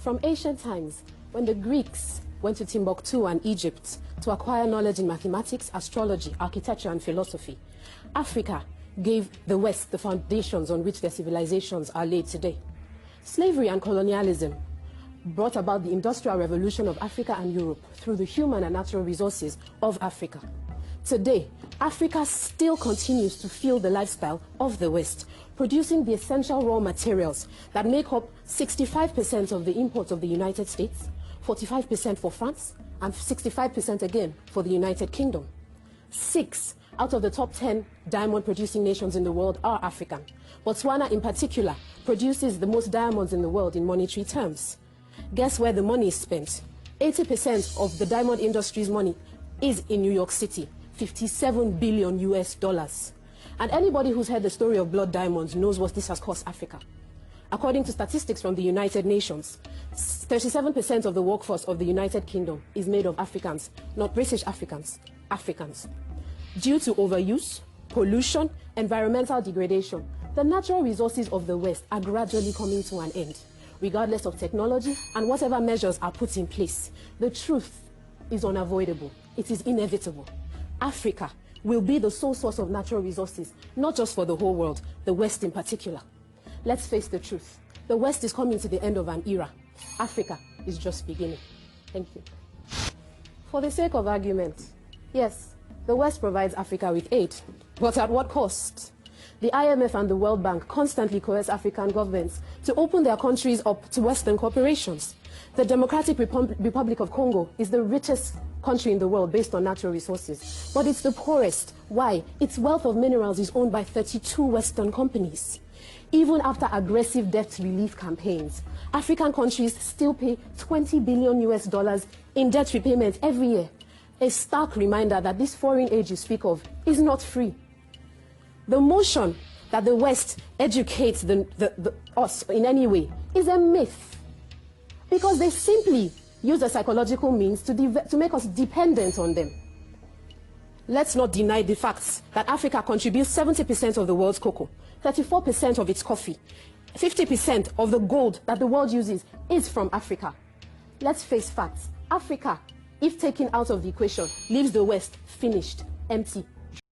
From ancient times, when the Greeks went to Timbuktu and Egypt to acquire knowledge in mathematics, astrology, architecture, and philosophy, Africa gave the West the foundations on which their civilizations are laid today. Slavery and colonialism brought about the Industrial Revolution of Africa and Europe through the human and natural resources of Africa. Today, Africa still continues to fuel the lifestyle of the West, producing the essential raw materials that make up 65% of the imports of the United States, 45% for France, and 65% again for the United Kingdom. 6 out of the top 10 diamond-producing nations in the world are African. Botswana, in particular, produces the most diamonds in the world in monetary terms. Guess where the money is spent? 80% of the diamond industry's money is in New York City, $57 billion US. And anybody who's heard the story of blood diamonds knows what this has cost Africa. According to statistics from the United Nations, 37% of the workforce of the United Kingdom is made of Africans, not British Africans, Africans. Due to overuse, pollution, environmental degradation, the natural resources of the West are gradually coming to an end, regardless of technology and whatever measures are put in place. The truth is unavoidable. It is inevitable. Africa will be the sole source of natural resources, not just for the whole world, the West in particular. Let's face the truth. The West is coming to the end of an era. Africa is just beginning. Thank you. For the sake of argument, yes, the West provides Africa with aid, but at what cost? The IMF and the World Bank constantly coerce African governments to open their countries up to Western corporations. The Democratic Republic of Congo is the richest country in the world based on natural resources, but it's the poorest. Why? Its wealth of minerals is owned by 32 Western companies. Even after aggressive debt relief campaigns, African countries still pay $20 billion US in debt repayment every year. A stark reminder that this foreign aid you speak of is not free. The notion that the West educates us in any way is a myth, because they simply use a psychological means to make us dependent on them. Let's not deny the facts that Africa contributes 70% of the world's cocoa, 34% of its coffee, 50% of the gold that the world uses is from Africa. Let's face facts. Africa, if taken out of the equation, leaves the West finished, empty,